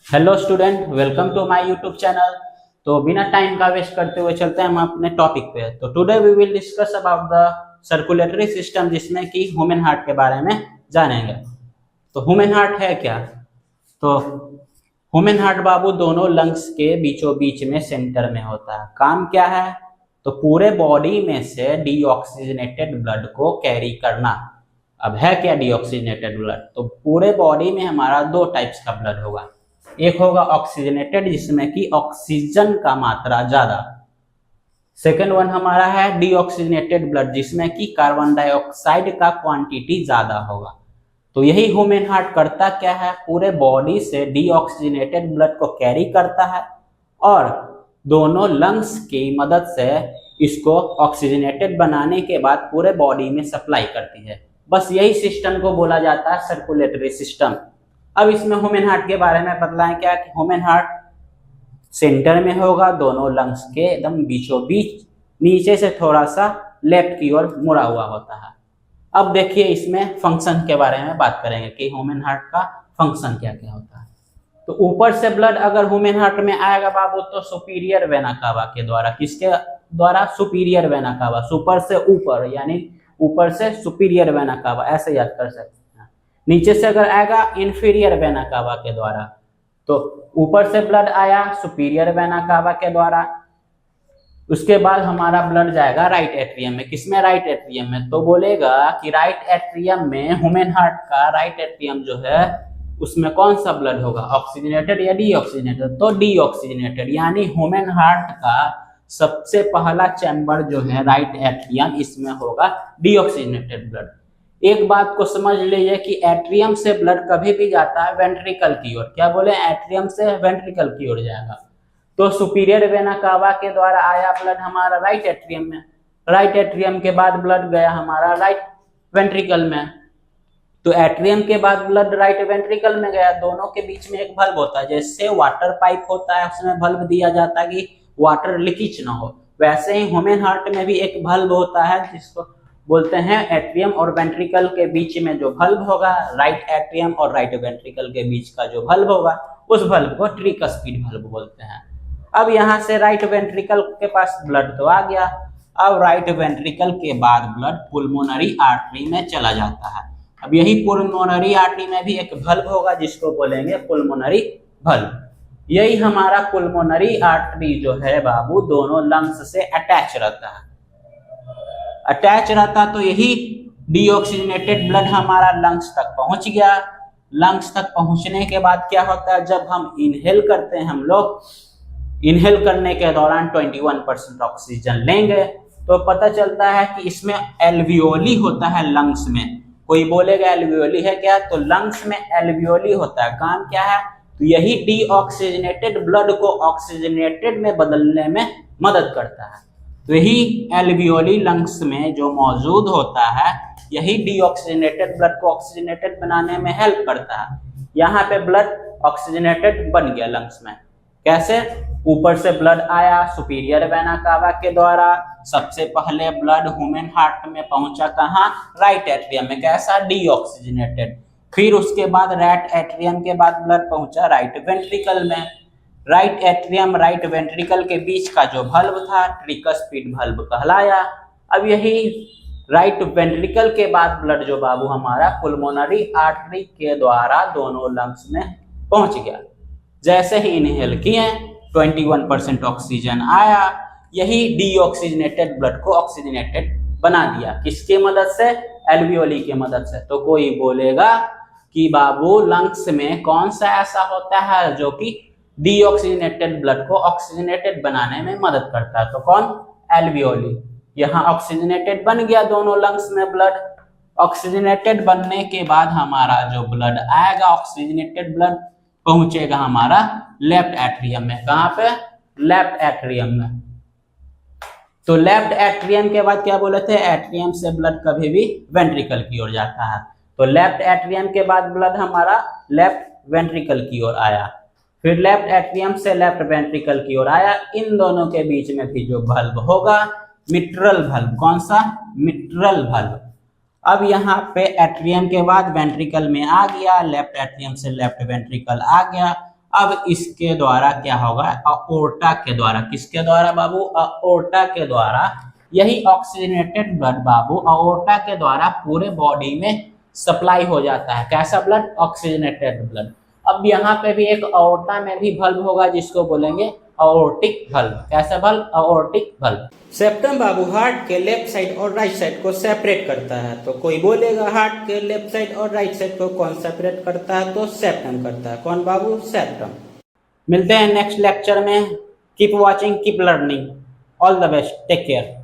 Hello student, welcome to my YouTube channel. तो बिना time का वेस्ट करते हुए चलते हैं हम अपने टॉपिक पे। तो today we will discuss about the circulatory system, जिसमें कि ह्यूमन हार्ट के बारे में जानेंगे। तो ह्यूमन हार्ट है क्या? तो ह्यूमन हार्ट बाबू दोनों लंग्स के बीचों बीच में सेंटर में होता है। काम क्या है? तो पूरे बॉडी में से डीऑक्सीजनेटेड ब्लड को कैरी करना। अब है क्या डीऑक्सीजनेटेड ब्लड? तो पूरे बॉडी में हमारा दो टाइप्स का ब्लड होगा। एक होगा ऑक्सीजनेटेड, जिसमें कि ऑक्सीजन का मात्रा ज्यादा। सेकेंड वन हमारा है डीऑक्सीजनेटेड ब्लड, जिसमें कि कार्बन डाइऑक्साइड का क्वांटिटी ज्यादा होगा। तो यही ह्यूमन हार्ट करता क्या है? पूरे बॉडी से डीऑक्सीजनेटेड ब्लड को कैरी करता है और दोनों लंग्स की मदद से इसको ऑक्सीजनेटेड बनाने के बाद पूरे बॉडी में सप्लाई करती है। बस यही सिस्टम को बोला जाता है सर्कुलेटरी सिस्टम। अब इसमें ह्यूमन हार्ट के बारे में बतलाएं क्या कि ह्यूमन हार्ट सेंटर में होगा, दोनों लंग्स के एकदम बीचों बीच, नीचे से थोड़ा सा लेफ्ट की ओर मुड़ा हुआ होता है। अब देखिए इसमें फंक्शन के बारे में बात करेंगे कि ह्यूमन हार्ट का फंक्शन क्या क्या होता है। तो ऊपर से ब्लड अगर ह्यूमन हार्ट में आएगा बाबू तो सुपीरियर वेना कावा के द्वारा। किसके द्वारा? Superior vena cava. सुपर से ऊपर, यानी ऊपर से सुपीरियर वेना कावा, ऐसे याद कर सकते हैं। नीचे से अगर आएगा इंफीरियर वेना कावा के द्वारा। तो ऊपर से ब्लड आया सुपीरियर वेना कावा के द्वारा, उसके बाद हमारा ब्लड जाएगा राइट एट्रियम में। किसमें? राइट एट्रियम में। तो बोलेगा कि राइट एट्रियम में ह्यूमन हार्ट का राइट एट्रियम जो है उसमें कौन सा ब्लड होगा? ऑक्सीजनेटेड या डीऑक्सीजनेटेड? तो डीऑक्सीजनेटेड, यानी ह्यूमन हार्ट का सबसे पहला चैम्बर जो है राइट एट्रियम, इसमें होगा डीऑक्सीजनेटेड ब्लड। एक बात को समझ लीजिए कि एट्रियम से ब्लड कभी भी जाता है वेंट्रिकल की ओर। क्या बोले? एट्रियम से वेंट्रिकल की ओर जाएगा। तो सुपीरियर वेना कावा के द्वारा आया ब्लड हमारा राइट एट्रियम में। राइट एट्रियम के बाद ब्लड गया हमारा राइट वेंट्रिकल में। तो एट्रियम के बाद ब्लड राइट वेंट्रिकल में गया। दोनों के बीच में एक बल्ब होता है, जैसे वाटर पाइप होता है उसमें बल्ब दिया जाता है कि वाटर लीकेज ना हो, वैसे ही ह्यूमन हार्ट में भी एक बल्ब होता है जिसको बोलते हैं एट्रियम और वेंट्रिकल के बीच में जो बल्ब होगा, राइट एट्रियम और राइट वेंट्रिकल के बीच का जो बल्ब होगा उस बल्ब को ट्रिकस्पिड बल्ब बोलते हैं। अब यहाँ से राइट वेंट्रिकल के पास ब्लड तो आ गया। अब राइट वेंट्रिकल के बाद ब्लड पुल्मोनरी आर्टरी में चला जाता है। अब यही पुल्मोनरी आर्टरी में भी एक बल्ब होगा जिसको बोलेंगे पुल्मोनरी बल्ब। यही हमारा पुल्मोनरी आर्टरी जो है बाबू दोनों लंग्स से अटैच रहता है। अटैच रहता तो यही डीऑक्सीजनेटेड ब्लड हमारा लंग्स तक पहुंच गया। लंग्स तक पहुंचने के बाद क्या होता है? जब हम इनहेल करते हैं, हम लोग इनहेल करने के दौरान 21% ऑक्सीजन लेंगे तो पता चलता है कि इसमें एल्वियोली होता है लंग्स में। कोई बोलेगा एल्वियोली है क्या? तो लंग्स में एल्वियोली होता है। काम क्या है? तो यही डीऑक्सीजनेटेड ब्लड को ऑक्सीजनेटेड में बदलने में मदद करता है। तो यही एल्वियोली लंग्स में जो मौजूद होता है, यही डीऑक्सीजनेटेड ब्लड को ऑक्सीजनेटेड बनाने में हेल्प करता है। यहाँ पे ब्लड ऑक्सीजनेटेड बन गया लंग्स में। कैसे? ऊपर से ब्लड आया सुपीरियर वेना कावा के द्वारा। सबसे पहले ब्लड ह्यूमन हार्ट में पहुंचा कहाँ? राइट एट्रियम में। कैसा? डीऑक्सीजनेटेड। फिर उसके बाद राइट एट्रियम के बाद ब्लड पहुंचा राइट वेंट्रिकल में। राइट एट्रियम राइट वेंट्रिकल के बीच का जो बल्ब था ट्रिकस्पिड बल्ब कहलाया। अब यही राइट वेंट्रिकल के बाद ब्लड जो बाबू हमारा पुल्मोनरी आर्टरी के द्वारा दोनों लंग्स में पहुंच गया। जैसे ही इनहेल किए 21% ऑक्सीजन आया, यही डीऑक्सीजनेटेड ब्लड को ऑक्सीजनेटेड बना दिया। किसके मदद से? एल्वियोली की मदद से। तो कोई बोलेगा कि बाबू लंग्स में कौन सा ऐसा होता है जो कि डीऑक्सीजनेटेड ब्लड को ऑक्सीजनेटेड बनाने में मदद करता है? तो कौन? एल्वियोली। यहाँ ऑक्सीजनेटेड बन गया दोनों लंग्स में ब्लड। ऑक्सीजनेटेड बनने के बाद हमारा जो ब्लड आएगा, ऑक्सीजनेटेड ब्लड पहुंचेगा हमारा लेफ्ट एट्रियम में। कहाँ पे? लेफ्ट एट्रियम में। तो लेफ्ट एट्रियम के बाद क्या बोले थे? एट्रियम से ब्लड कभी भी वेंट्रिकल की ओर जाता है। तो लेफ्ट एट्रियम के बाद ब्लड हमारा लेफ्ट वेंट्रिकल की ओर आया। फिर लेफ्ट एट्रियम से लेफ्ट वेंट्रिकल की ओर आया। इन दोनों के बीच में भी जो बल्ब होगा मिट्रल बल्ब। कौन सा? Mitral bulb. अब यहाँ पे एट्रियम के बाद वेंट्रिकल में आ गया, लेफ्ट एट्रियम से लेफ्ट वेंट्रिकल आ गया। अब इसके द्वारा क्या होगा, अओर्टा के द्वारा, किसके द्वारा बाबू, अओर्टा के द्वारा, यही ऑक्सीजनेटेड ब्लड बाबू अओर्टा के द्वारा पूरे बॉडी में सप्लाई हो जाता है। कैसा ब्लड, ऑक्सीजनेटेड ब्लड। अब यहाँ पे भी एक अओर्टा में भी बल्ब होगा जिसको बोलेंगे अओर्टिक बल्ब। कैसा बल्ब, अओर्टिक बल्ब। सेप्टम बाबू हार्ट के लेफ्ट साइड और राइट साइड को सेपरेट करता है। तो कोई बोलेगा हार्ट के लेफ्ट साइड और राइट साइड को कौन सेपरेट करता है, तो सेप्टम करता है। कौन बाबू, सेप्टम। मिलते हैं नेक्स्ट लेक्चर में। Keep watching, keep learning, all the best, take care.